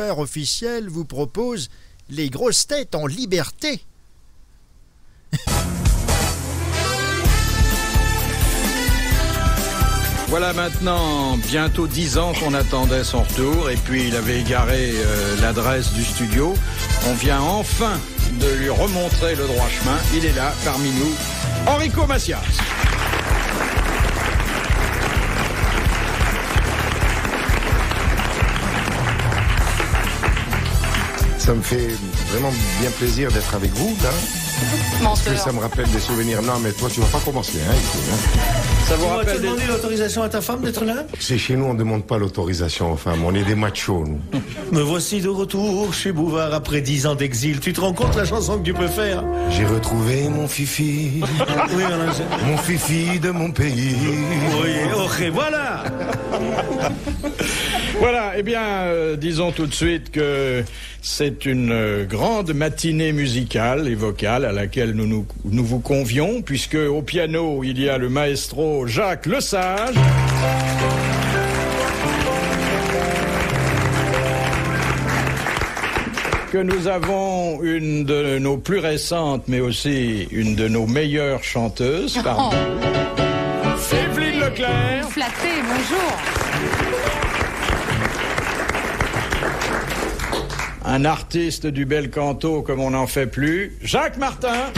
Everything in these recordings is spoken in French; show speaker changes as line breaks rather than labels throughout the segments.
diffuseur officiel vous propose les grosses têtes en liberté.
Voilà maintenant bientôt 10 ans qu'on attendait son retour et puis il avait égaré l'adresse du studio. On vient enfin de lui remontrer le droit chemin. Il est là parmi nous, Enrico Macias.
Ça me fait vraiment bien plaisir d'être avec vous, là. Parce que ça me rappelle des souvenirs. Non, mais toi, tu vas pas commencer, hein, ici, hein.
Ça vous rappelle
Tu as demandé l'autorisation à ta femme d'être là?
C'est chez nous, on ne demande pas l'autorisation aux femmes. On est des machos, nous.
Me voici de retour chez Bouvard après 10 ans d'exil. Tu te rends compte la chanson que tu peux faire?
J'ai retrouvé mon fifi.
Oui,
mon fifi de mon pays.
Oui, ok, voilà.
Voilà, eh bien, disons tout de suite que c'est une grande matinée musicale et vocale à laquelle nous vous convions, puisque au piano, il y a le maestro Jacques Lesage. Que nous avons une de nos plus récentes, mais aussi une de nos meilleures chanteuses, parmi nous. Evelyne Leclerc.
Flatté, bonjour.
Un artiste du bel canto comme on n'en fait plus, Jacques Martin.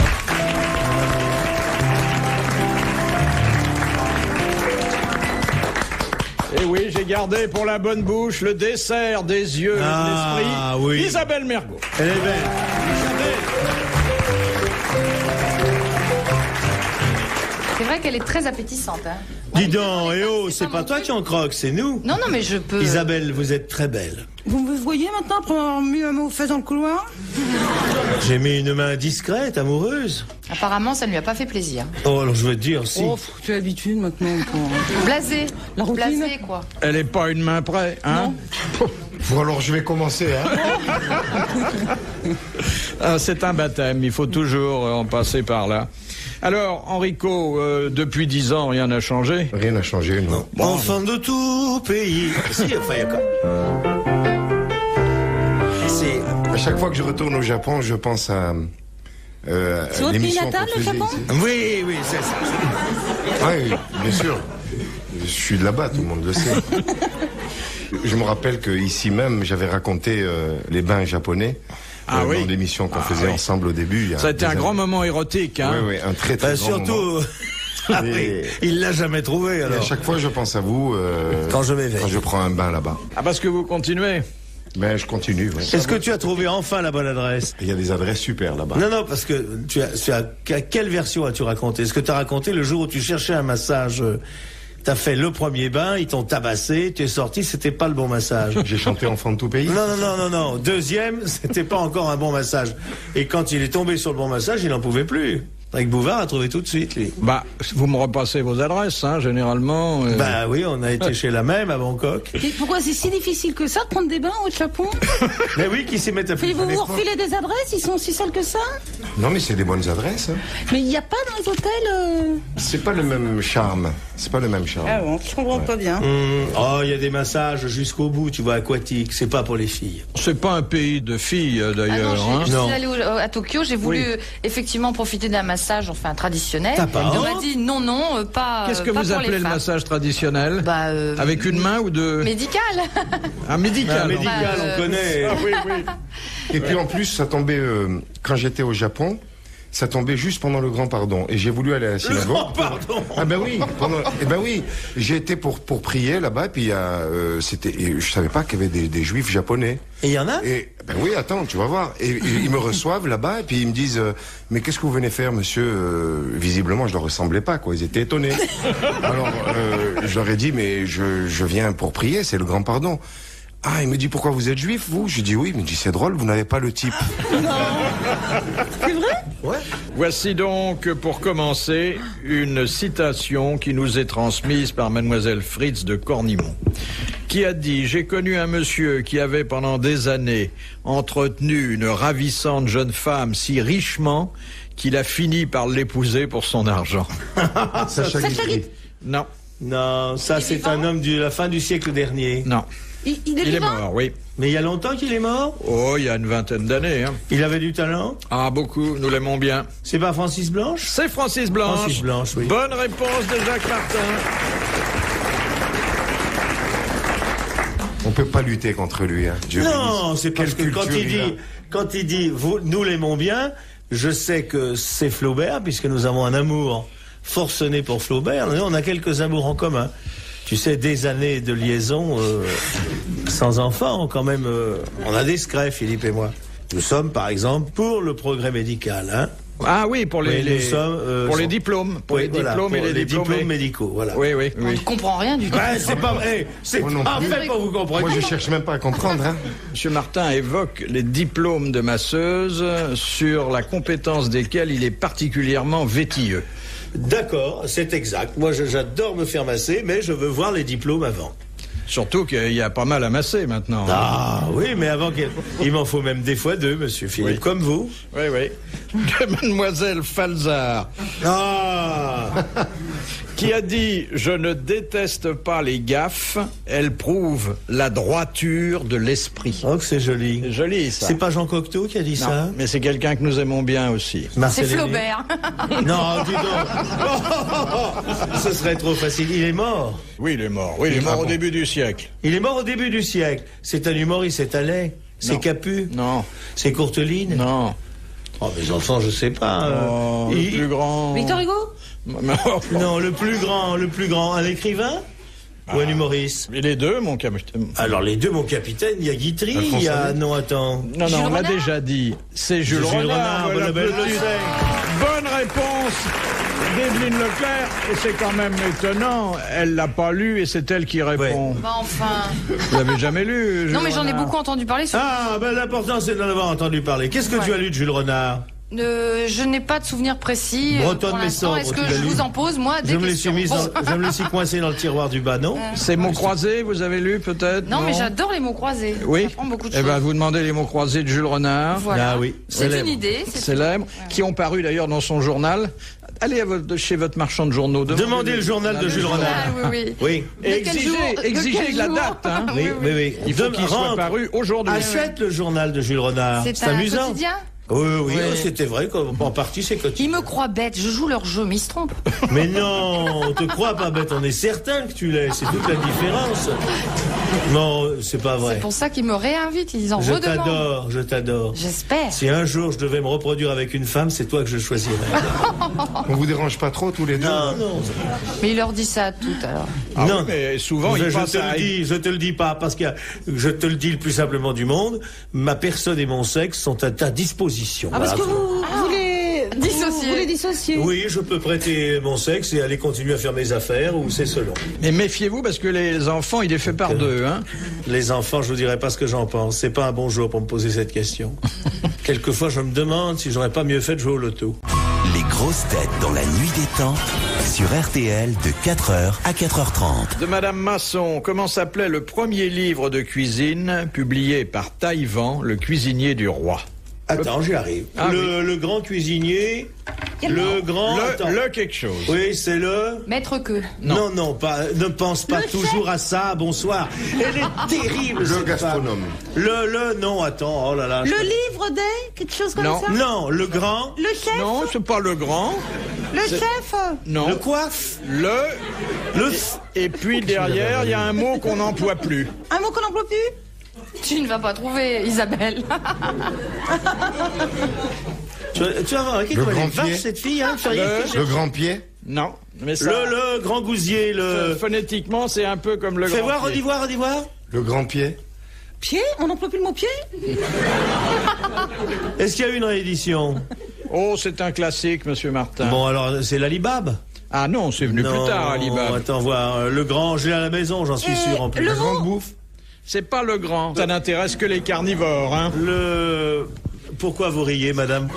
Et oui, j'ai gardé pour la bonne bouche le dessert des yeux et de l'esprit,
oui.
Isabelle Mergo.
Elle est belle.
C'est vrai qu'elle est très appétissante. Hein.
Dis donc, et oh, c'est pas toi qui en croque, c'est nous.
Non, mais je peux...
Isabelle, vous êtes très belle.
Vous me voyez maintenant après avoir mis un mot fait dans le couloir?
J'ai mis une main discrète, amoureuse.
Apparemment, ça ne lui a pas fait plaisir.
Oh, alors je vais te dire, si.
Oh, tu as l'habitude maintenant.
Blasé.
La routine.
Blasé, quoi.
Elle est pas une main près, hein?
Bon, alors je vais commencer, hein.
Ah, c'est un baptême, il faut toujours en passer par là. Alors, Enrico, depuis 10 ans, rien n'a changé?
Rien n'a changé, non.
Enfant de tout pays. Si, enfin, il y a quand
À chaque fois que je retourne au Japon, je pense à
C'est votre pays natal, le Japon?
Oui, oui, c'est ça.
Oui, bien sûr. Je suis de là-bas, tout le monde le sait. Je me rappelle qu'ici même, j'avais raconté les bains japonais.
Ah oui.
Dans l'émission qu'on faisait ensemble au début.
Ça a été un grand moment érotique, hein?
Oui, oui, un très très grand moment.
Surtout, il l'a jamais trouvé, alors.
Et à chaque fois, je pense à vous
quand je m'éveille.
Quand je prends un bain là-bas.
Ah, parce que vous continuez?
Ben, je continue, oui.
Est-ce que tu as trouvé enfin la bonne adresse?
Il y a des adresses super là-bas.
Non, parce que quelle version as-tu raconté? Est-ce que tu as raconté le jour où tu cherchais un massage? T'as fait le premier bain, ils t'ont tabassé, tu es sorti, c'était pas le bon massage.
J'ai chanté Enfant de tout pays.
Non. Deuxième, c'était pas encore un bon massage. Et quand il est tombé sur le bon massage, il n'en pouvait plus. Avec Bouvard a trouvé tout de suite, lui.
Bah, vous me repassez vos adresses, hein, généralement.
Bah oui, on a été chez la même à Bangkok.
Et pourquoi c'est si difficile que ça de prendre des bains au Japon?
Mais oui, qui s'y met à
Et vous vous refilez des adresses? Ils sont aussi sales que ça?
Non, mais c'est des bonnes adresses. Hein.
Mais il n'y a pas dans les hôtels
C'est pas le même charme. C'est pas le même charme.
Ah bon, je comprends pas bien.
Oh, il y a des massages jusqu'au bout, tu vois, aquatiques. C'est pas pour les filles.
C'est pas un pays de filles, d'ailleurs.
Je suis allée à Tokyo, j'ai voulu effectivement profiter d'un massage, enfin traditionnel. On m'a dit non, pas.
Qu'est-ce que
pas
vous
pour
appelez
les
le
femmes.
massage traditionnel? Avec une main ou deux?
Médical.
Ah, médical.
Médical, on connaît.
Ah, oui.
Et puis en plus, ça tombait quand j'étais au Japon. Ça tombait juste pendant le grand pardon. Et j'ai voulu aller à la synagogue.
Le grand pardon.
Ah ben oui. Oui. J'ai été pour prier là-bas. Et puis je savais pas qu'il y avait des juifs japonais.
Et il y en a?
Et ben oui, attends, tu vas voir. Et ils me reçoivent là-bas et puis ils me disent mais qu'est-ce que vous venez faire, monsieur? Visiblement, je leur ressemblais pas, quoi. Ils étaient étonnés. Alors je leur ai dit mais je viens pour prier. C'est le grand pardon. Ah, il me dit pourquoi vous êtes juif, vous? Je dis oui, il me dit c'est drôle, vous n'avez pas le type.
Non. C'est vrai?
Ouais.
Voici donc, pour commencer, une citation qui nous est transmise par mademoiselle Fritz de Cornimont, qui a dit: j'ai connu un monsieur qui avait pendant des années entretenu une ravissante jeune femme si richement qu'il a fini par l'épouser pour son argent.
Sacha Guitry.
Non.
Non, ça c'est un homme de la fin du siècle dernier.
Non.
Il
Il est
vivant
mort, oui.
Mais il y a longtemps qu'il est mort?
Oh, il y a une vingtaine d'années. Hein.
Il avait du talent?
Ah, beaucoup, nous l'aimons bien.
C'est pas Francis Blanche?
C'est Francis Blanche.
Francis Blanche, oui.
Bonne réponse de Jacques Martin.
On peut pas lutter contre lui. Hein. Dieu
Non,
bénisse.
c'est parce que
Quelle culture
quand il dit nous l'aimons bien, je sais que c'est Flaubert, puisque nous avons un amour forcené pour Flaubert. Nous, on a quelques amours en commun. Tu sais, des années de liaison sans enfants, quand même. On a des secrets, Philippe et moi. Nous sommes, par exemple, pour le progrès médical. Hein.
Ah oui, pour les,
Oui, nous sommes,
pour les diplômes. Pour les diplômes et les diplômés.
médicaux, voilà.
Oui, oui,
On ne
oui.
comprend rien du tout.
Ouais, c'est pas vrai. C'est
Moi non
pas
plus.
fait pour vous comprendre.
Moi, je cherche même pas à comprendre. Hein.
Monsieur Martin évoque les diplômes de masseuse sur la compétence desquels il est particulièrement vétilleux.
D'accord, c'est exact. Moi, j'adore me faire masser, mais je veux voir les diplômes avant.
Surtout qu'il y a pas mal à masser maintenant.
Ah oui, mais avant il m'en faut même des fois deux, monsieur Philippe,
Oui.
comme vous.
Oui, oui. De Mademoiselle Falzar,
Ah
qui a dit « Je ne déteste pas les gaffes, elles prouvent la droiture de l'esprit
Oh, que c'est joli. »
C'est joli, ça.
C'est pas Jean Cocteau qui a dit
Non,
ça?
mais c'est quelqu'un que nous aimons bien aussi.
C'est
Marcel Aimé.
Flaubert.
Non, dis donc. Ce serait trop facile. Il est mort.
Oui, il est mort. Oui, il est mort au début du siècle.
Il est mort au début du siècle. C'est un humoriste, c'est Allais. C'est
Non.
Capu.
Non,
C'est Courteline.
non.
Oh, mes enfants, je sais pas.
Oh, le plus grand...
Victor Hugo?
Non, le plus grand, un écrivain ou un humoriste?
Et les deux, mon capitaine.
Alors les deux, mon capitaine, il y a Guitry, il y a... Non, attends.
Non,
Jules
non, on l'a
Renard
déjà dit. C'est Jules Renard.
voilà, ben, je le
petite.
sais.
Bonne réponse d'Evelyne Leclerc. Et c'est quand même étonnant. Elle l'a pas lu et c'est elle qui répond.
Bah enfin.
Vous l'avez jamais lu, Jules
Non, mais j'en ai
Renard
beaucoup entendu parler.
Ah, ben l'important c'est d'en avoir entendu parler. Qu'est-ce que
Ouais.
tu as lu de Jules Renard?
Je n'ai pas de souvenir précis.
Bretonne,
pour
mais
l'instant.
sobre,
Est-ce
tu
que
l'as
je
lu
vous en pose, moi, des
Je me les
questions
suis mis,
Bon.
je me les suis coincé dans le tiroir du bas, non?
C'est mots croisés, vous avez lu peut-être?
Non, mais j'adore les mots croisés.
Oui.
J'apprends beaucoup de
Eh
choses.
ben, vous demandez les mots croisés de Jules Renard.
Voilà.
Ah oui.
C'est
Célèbre.
une idée.
Célèbres, qui ont paru d'ailleurs dans son journal. Allez chez votre marchand de journaux.
Demandez le journal de Jules
Ah,
Renard.
oui, oui.
Oui.
Et
De quel jour
exigez
De quel
la
jour
date. Hein.
Oui, oui, oui.
Il faut qu'il soit
Rentre.
paru aujourd'hui.
Achète le journal de Jules Renard.
C'est
C'est
un
amusant.
quotidien.
Oui, oui,
Oui.
c'était vrai qu'en partie c'est
Ils
quotidien.
me croient bête, je joue leur jeu, mais ils se trompent.
Mais non, on te croit pas bête, on est certain que tu l'es, c'est toute la différence. Non, c'est pas vrai.
C'est pour ça qu'ils me réinvitent, ils en
Je
redemandent.
t'adore, je t'adore.
J'espère.
Si un jour je devais me reproduire avec une femme, c'est toi que je choisirais.
On vous dérange pas trop tous les deux?
Non, non.
Mais il leur dit ça à toutes alors.
Ah
non.
oui, mais souvent,
je
il passe
te
à...
le dis, je te le dis pas, parce que je te le dis le plus simplement du monde, ma personne et mon sexe sont à ta disposition.
Ah, parce que
Voilà.
vous voulez
Dissocier.
Vous voulez dissocier.
Oui, je peux prêter mon sexe et aller continuer à faire mes affaires, ou c'est selon.
Mais méfiez-vous parce que les enfants, il est fait par deux. Hein.
Les enfants, je vous dirai pas ce que j'en pense. C'est pas un bon jour pour me poser cette question. Quelquefois, je me demande si j'aurais pas mieux fait de jouer au loto.
Les grosses têtes dans la nuit des temps sur RTL de 4h à 4h30.
De Madame Masson, comment s'appelait le premier livre de cuisine publié par Taïwan, le cuisinier du roi?
Attends, j'y arrive.
Ah,
le grand cuisinier, le grand... attends.
Le quelque chose.
Oui, c'est le...
Maître que.
Non, non, pas, ne pense pas toujours à ça, bonsoir. Elle est terrible,
Le
cette
gastronome.
femme. Non, attends, oh là là.
Le livre des quelque chose comme
Non.
ça.
Non, le grand...
Le chef.
Non, c'est pas le grand.
Le chef.
Non.
Le coiffe.
Le... Et puis derrière, il y a un mot qu'on n'emploie plus.
Un mot qu'on n'emploie plus.
Tu ne vas pas trouver, Isabelle.
Tu vas voir,
Le
comment elle
grand
est vache,
pied.
cette fille, hein, tu rien fait.
Le grand pied?
Non. Mais ça,
Le grand gousier,
phonétiquement, c'est un peu comme le
Fais
grand
voir,
pied.
redis voir, redis voir.
Le grand pied?
Pied. On n'emploie plus le mot pied.
Est-ce qu'il y a eu une réédition?
Oh, c'est un classique, Monsieur Martin.
Bon, alors, c'est l'Alibab.
Ah non, c'est venu plus tard, Alibaba.
Attends, voir, le grand, j'ai à la maison, j'en suis sûr, en plus.
le
La grande
mot-
bouffe.
C'est pas le grand. Ça n'intéresse que les carnivores, hein.
Pourquoi vous riez, madame?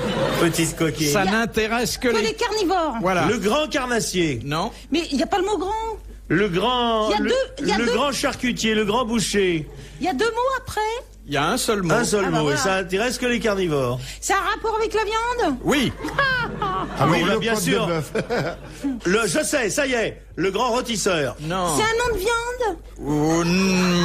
Petite coquille.
Ça n'intéresse que
Que
les...
les carnivores.
Voilà.
Le grand carnassier.
Non.
Mais il n'y a pas le mot grand.
Le grand,
Il y a deux-
grand charcutier, le grand boucher.
Il y a deux mots après.
Il y a un seul mot.
Un seul mot,
voilà.
et ça intéresse que les carnivores.
C'est un rapport avec la viande?
Oui.
Ah
oui,
non,
bah,
le
bien
côte
sûr.
de bœuf.
Je sais, ça y est, le grand rôtisseur.
Non.
C'est un nom de viande?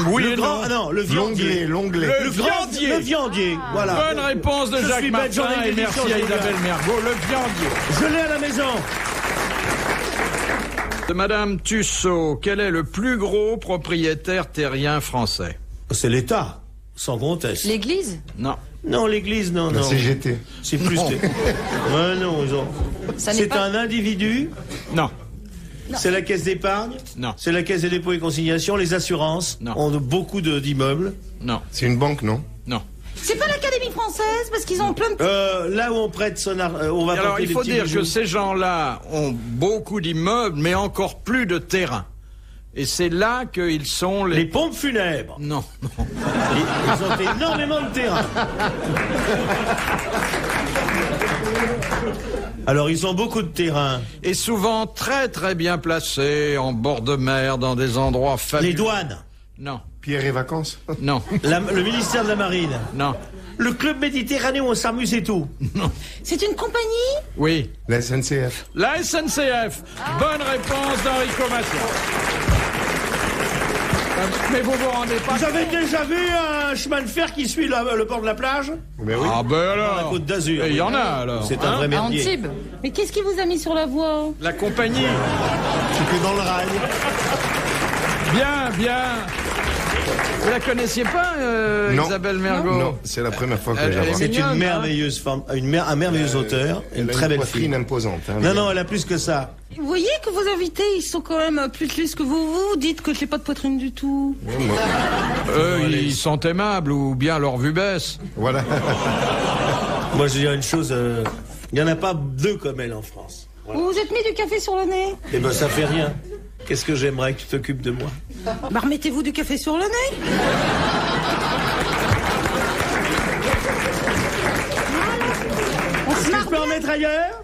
Oui
Le
et
grand,
non.
non, le viandier.
L'onglet.
Le
grand-
viandier.
Le viandier, voilà.
Bonne réponse de
Je
Jacques
suis bête, j'en ai
Martin
une
et merci
édition,
à
je
Isabelle
regarde.
Mergo. Le viandier.
Je l'ai à la maison.
De Madame Tussaud, quel est le plus gros propriétaire terrien français?
C'est l'État, sans conteste.
L'église?
Non.
Non, l'église, non,
La
non.
CGT.
C'est plus... Ouais, non, ils ont...
Ça n'est
C'est
pas-
un individu,
Non.
c'est la caisse d'épargne,
Non.
c'est la caisse des dépôts et consignations, les assurances
Non.
ont beaucoup d'immeubles.
Non.
C'est une banque, non?
Non.
C'est pas l'Académie française? Parce qu'ils ont plein de...
Là où on prête on va
Alors,
porter
il
des
faut
petits
dire
bijoux.
que ces gens-là ont beaucoup d'immeubles, mais encore plus de terrain. Et c'est là qu'ils sont
Les pompes funèbres.
Non, non.
Ils ont énormément de terrain. Alors, ils ont beaucoup de terrain.
Et souvent très très bien placés, en bord de mer, dans des endroits fabuleux.
Les douanes.
Non,
Pierre et vacances.
non,
Le ministère de la Marine.
non,
Le club méditerranéen où on s'amuse et tout.
C'est une compagnie?
oui.
La SNCF.
La SNCF. Bonne réponse d'Enrico Macias. Mais vous vous rendez pas
Vous avez déjà vu un chemin de fer qui suit le port de la plage?
Mais oui.
Ah ben alors.
La Côte d'Azur.
Et il y en a alors.
C'est un
hein.
vrai
À
merdier.
Antibes?
Mais qu'est-ce qui vous a mis sur la voie?
La compagnie.
Tu es dans le rail.
Bien, bien. Vous la connaissiez pas,
Non.
Isabelle Mergo?
Non, c'est la première fois que
Elle-
je la
elle est
vois.
C'est
mignonne,
une
hein.
merveilleuse femme, un merveilleux auteur,
Elle
une
a
très belle
poitrine
fille.
imposante. Hein,
Non, non, elle a plus que ça.
Vous voyez que vos invités, ils sont quand même plus lisses que vous. Vous dites que j'ai pas de poitrine du tout.
Eux, ils sont aimables ou bien leur vue baisse.
Voilà.
Moi, je veux dire une chose, il n'y en a pas deux comme elle en France. Voilà.
Vous vous êtes mis du café sur le nez?
Eh ben, ça fait rien. Qu'est-ce que j'aimerais que tu t'occupes de moi?
Bah remettez-vous du café sur le nez. On se
Je
marre.
peux en mettre ailleurs?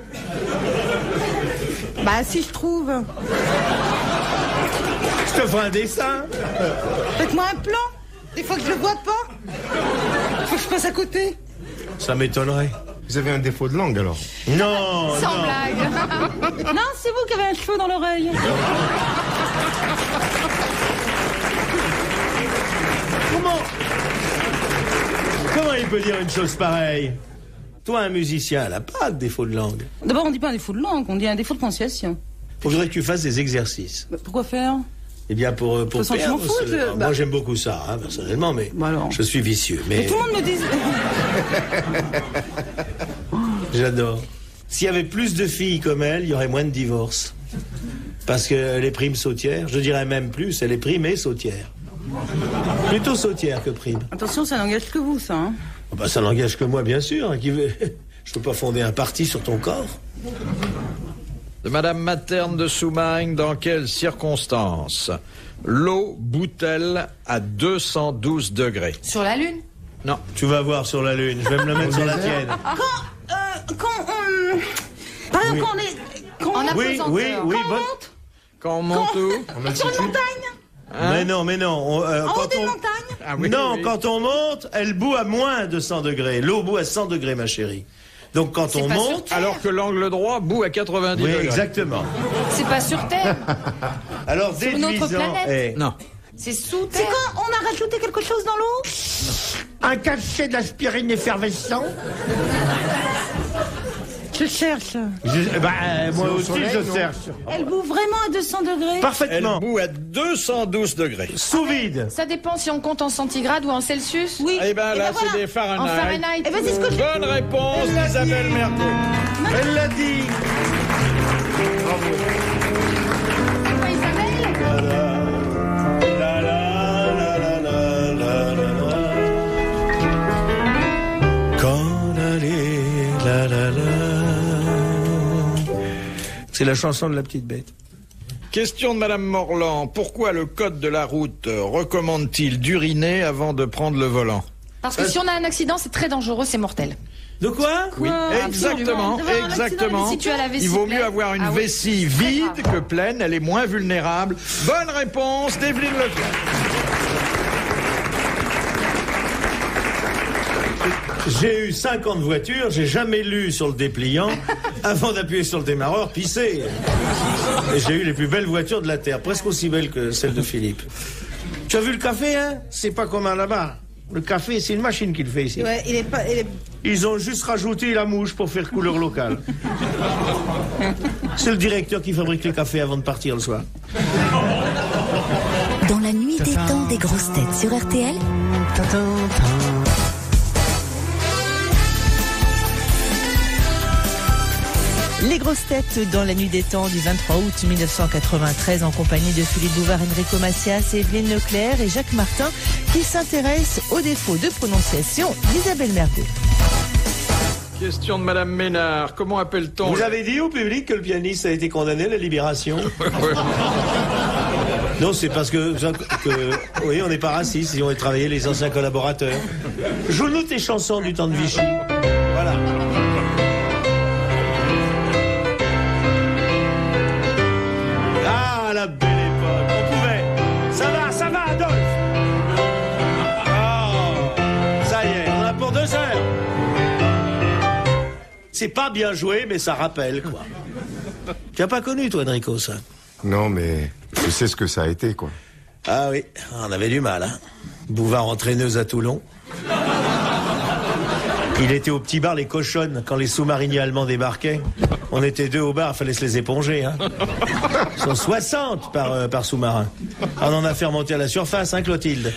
Bah si je trouve.
Je te ferai un dessin.
Faites-moi un plan. Des fois que je le vois pas. Faut que je passe à côté.
Ça m'étonnerait.
Vous avez un défaut de langue alors?
Non,
Sans
non.
blague.
Non, c'est vous qui avez un cheveu dans l'oreille.
Comment il peut dire une chose pareille? Toi, un musicien, elle n'a pas de défaut de langue.
D'abord, on dit pas un défaut de langue, on dit un défaut de prononciation.
Faudrait que tu fasses des exercices.
Bah, pourquoi faire?
Eh bien, pour
toute façon, je m'en
perdre,
fous,
moi,
bah.
j'aime beaucoup ça, hein, personnellement, mais
Bah alors.
je suis vicieux.
Mais
Mais
tout le monde me dit.
j'adore. S'il y avait plus de filles comme elle, il y aurait moins de divorces. Parce qu'elle est prime sautière. Je dirais même plus, elle est prime et sautière. Plutôt sautière que prime.
Attention, ça n'engage que vous, ça. Hein.
Oh bah, ça n'engage que moi, bien sûr. Je peux pas fonder un parti sur ton corps.
De Madame Materne de Soumagne, dans quelles circonstances l'eau bout-elle à 212 degrés?
Sur la Lune?
Non.
Tu vas voir sur la Lune, je vais me le mettre sur la tienne.
Quand on. Par exemple,
Oui.
quand on est. Quand
En
on,
Oui,
apesanteur.
oui, oui.
quand on
bonne-
monte
Quand on monte où?
sur une montagne,
Mais non, mais non.
en haut
quand
d'une
on-
montagne.
Ah oui,
non,
oui.
quand on monte, elle bout à moins de 100 degrés. L'eau bout à 100 degrés, ma chérie. Donc quand
C'est
on
pas sur
monte...
Terre.
Alors que l'angle droit bout à 90
Oui,
degrés.
exactement.
C'est pas sur Terre.
Alors
Sur une autre
déduisant...
planète.
Eh,
Non.
C'est sous
C'est
Terre.
quand on a rajouté quelque chose dans l'eau.
un cachet d'aspirine effervescent.
Je cherche.
Moi
au
aussi,
soleil,
je
non
cherche.
Elle bout vraiment à 200 degrés.
Elle
Parfaitement.
bout à 212 degrés.
Sous vide.
Ça dépend si on compte en centigrades ou en Celsius.
Oui.
Eh ben
Eh
là,
ben voilà.
c'est des
En
Fahrenheit.
Fahrenheit.
Eh ben c'est ce que je...
Bonne réponse d'Isabelle Mergo.
Elle l'a dit.
C'est quoi, Isabelle?
C'est la chanson de la petite bête.
Question de Madame Morland. Pourquoi le code de la route recommande-t-il d'uriner avant de prendre le volant?
Parce que si on a un accident, c'est très dangereux, c'est mortel.
De quoi?
Oui, exactement,
Absolument.
exactement.
Si tu as la vessie
Il vaut
pleine.
mieux avoir une
Ah oui,
vessie
c'est très
vide
grave.
que pleine, elle est moins vulnérable. Bonne réponse d'Evelyne Leclerc.
J'ai eu 50 voitures, j'ai jamais lu sur le dépliant, avant d'appuyer sur le démarreur, pisser. Et j'ai eu les plus belles voitures de la Terre, presque aussi belles que celles de Philippe. Tu as vu le café, hein? C'est pas comme là-bas. Le café, c'est une machine qui le fait ici.
Ouais,
Ils ont juste rajouté la mouche pour faire couleur locale. C'est le directeur qui fabrique le café avant de partir le soir.
Dans la nuit des temps des grosses têtes sur RTL.
Les grosses têtes dans la nuit des temps du 23 août 1993 en compagnie de Philippe Bouvard, Enrico Macias, Evelyne Leclerc et Jacques Martin qui s'intéressent aux défauts de prononciation d'Isabelle Mergo.
Question de Madame Ménard. Comment appelle-t-on...
Vous avez dit au public que le pianiste a été condamné à la libération? Non, c'est parce que oui, on n'est pas racistes, ils ont travaillé les anciens collaborateurs. Joue-nous tes chansons du temps de Vichy. Voilà. Ah, la belle époque. On pouvait. Ça va, Adolphe. Oh, ça y est, on a pour 2 heures. C'est pas bien joué, mais ça rappelle, quoi. Tu n'as pas connu, toi, Enrico, ça?
Non, mais je sais ce que ça a été, quoi.
Ah oui, on avait du mal, hein. Bouvard entraîneuse à Toulon. Il était au petit bar Les Cochonnes quand les sous-mariniers allemands débarquaient. On était 2 au bar, fallait se les éponger, hein. Ils sont 60 par sous-marin. On en a fait remonter à la surface, hein, Clotilde?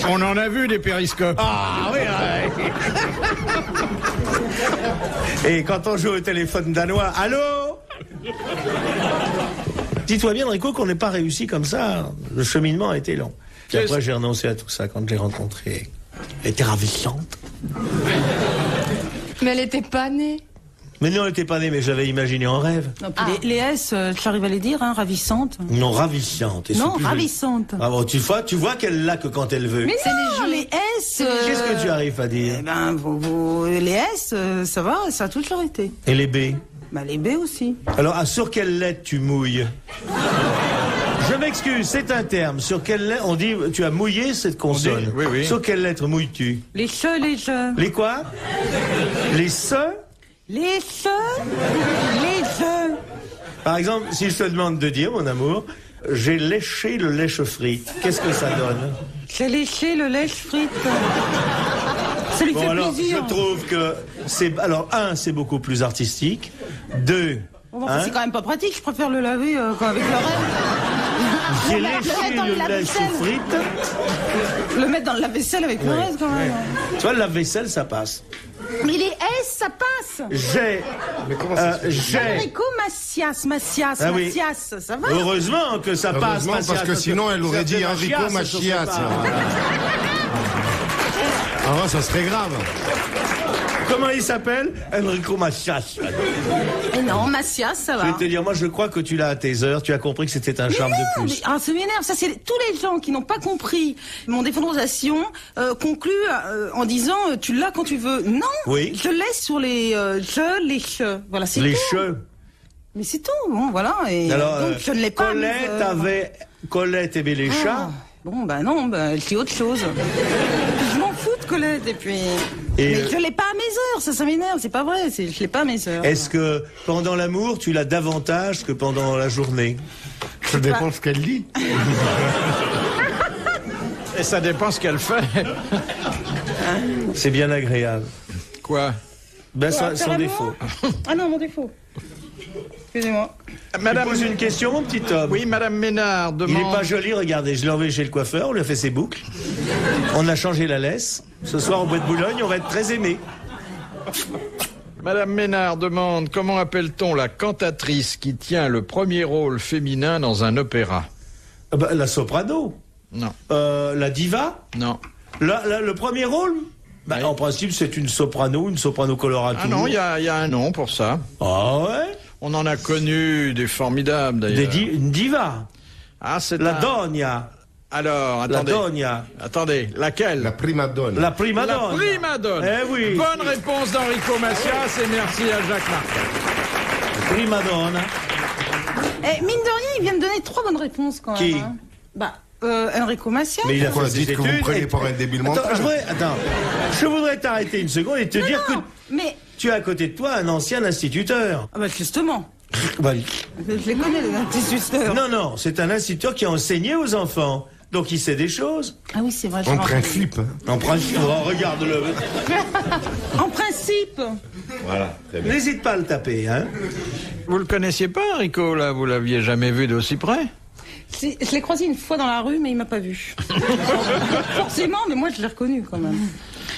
On en a vu des périscopes.
Ah oui, ouais. Et quand on joue au téléphone danois, allô? Dis-toi bien, Enrico, qu'on n'est pas réussi comme ça. Le cheminement a été long. Puis après, j'ai renoncé à tout ça quand j'ai rencontré. Elle était ravissante.
Mais elle était pas née.
Mais non, elle était pas née, mais je l'avais imaginé en rêve.
Non, les S, j'arrive à les dire, hein, ravissante.
Non, ravissante.
Non, ravissante.
Ah bon, tu vois qu'elle l'a que quand elle veut.
Mais c'est les S.
Qu'est-ce que tu arrives à dire?
Eh ben, les S, ça va, ça a toujours été.
Et les B?
Bah, les B aussi.
Alors, sur quelle lettre tu mouilles? Je m'excuse, c'est un terme. Sur quelle lettre on dit tu as mouillé cette consonne?
Oui.
Sur quelle lettre mouilles-tu?
Les che, les je.
Les quoi? Les se?
Les che, les je.
Par exemple, si je te demande de dire, mon amour, j'ai léché le lèche-frite, qu'est-ce que ça donne?
J'ai léché le lèche-frite. Ça lui fait
alors,
plaisir.
je trouve que c'est... Alors, 1, c'est beaucoup plus artistique. 2...
C'est quand même pas pratique, je préfère le laver avec le reste.
J'ai léché le lèche-frite.
Le mettre dans le lave-vaisselle avec le reste quand même.
Tu vois, le lave-vaisselle, ça passe.
Mais les S, ça passe.
J'ai...
Enrico Macias,
Ah oui.
Macias, ça va.
Heureusement que ça passe,
Heureusement, parce que sinon, elle aurait dit Enrico Macias. Ah, ça serait grave.
Comment il s'appelle? Enrico Macias.
Et non, Macias, ça va.
Je vais te dire, moi, je crois que tu l'as à tes heures. Tu as compris que c'était un charme de plus.
Ah, ça m'énerve. Ça, c'est tous les gens qui n'ont pas compris mon défenestration concluent en disant tu l'as quand tu veux. Non.
Oui.
Je laisse sur les les che. Voilà, c'est tout.
Les cheveux.
Mais c'est tout. Bon, voilà. Et
alors,
donc je ne l'ai pas.
Colette aimait les chats.
Bon, ben non, elle dit autre chose. Je m'en fous de Colette, et puis... Mais je l'ai pas à mes heures, ça m'énerve, c'est pas vrai, je l'ai pas à mes heures.
Est-ce que pendant l'amour, tu l'as davantage que pendant la journée?
Ça dépend ce qu'elle dit.
Et ça dépend ce qu'elle fait.
C'est bien agréable.
Quoi?
Ben, ça, son défaut.
Ah non, mon défaut. Excusez-moi.
Madame...
Tu poses une question, mon petit homme?
Oui, Madame Ménard demande...
Il n'est pas joli, regardez, je l'ai envoyé chez le coiffeur, on lui a fait ses boucles. On a changé la laisse. Ce soir, au Bois de Boulogne, on va être très aimés.
Madame Ménard demande comment appelle-t-on la cantatrice qui tient le premier rôle féminin dans un opéra?
La soprano.
Non.
La diva.
Non.
Le premier rôle? Oui. En principe, c'est une soprano colorature.
Ah non, il y a un nom pour ça.
Ah ouais?
On en a connu des formidables d'ailleurs.
Une diva.
Ah, c'est
la donna.
Alors, attendez.
La donna.
Attendez, laquelle?
La prima donna.
La prima donna.
La prima donna.
Eh oui.
Bonne réponse d'Enrico Macias et merci à Jacques Martin.
Prima donna.
Mine de rien, il vient de donner 3 bonnes réponses quand même.
Qui?
Hein. Bah, Enrico Macias.
Mais il a
Quoi,
fait ses
dites que vous
études
prenez
et-
pour un débile mental.
Je voudrais t'arrêter une seconde et te dire que
Mais,
tu as à côté de toi un ancien instituteur.
ah bah justement,
Bah,
je les connais, les instituteurs.
non, c'est un instituteur qui a enseigné aux enfants. Donc il sait des choses.
Ah oui, c'est vrai. je
En
m'en rappelle.
principe.
En principe, regarde-le.
En principe.
Voilà, très bien.
N'hésite pas à le taper, hein.
Vous le connaissiez pas, Enrico, là? Vous l'aviez jamais vu d'aussi près?
Si, je l'ai croisé une fois dans la rue, mais il m'a pas vu. Forcément, mais moi je l'ai reconnu quand même.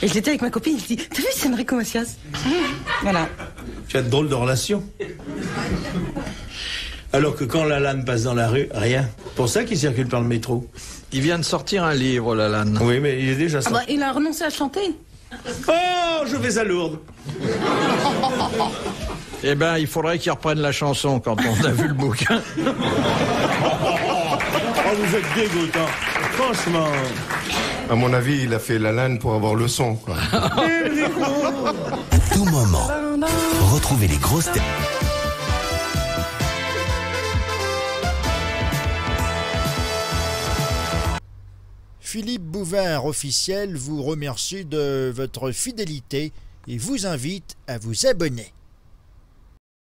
Et j'étais avec ma copine, il dit, t'as vu, c'est Enrico Macias. Voilà.
Tu as de drôles de relations. Alors que quand Lalanne passe dans la rue, rien. Pour ça qu'il circule par le métro.
Il vient de sortir un livre, Lalanne.
Oui, mais il est déjà
Ah
sorti.
bah, il a renoncé à chanter.
Oh, je vais à Lourdes.
Eh ben, il faudrait qu'il reprenne la chanson quand on a vu le bouquin.
Oh, vous êtes dégoûtant. Franchement.
À mon avis, il a fait la lane pour avoir le son, quoi.
À tout moment, retrouvez les grosses têtes.
Philippe Bouvard officiel vous remercie de votre fidélité et vous invite à vous abonner.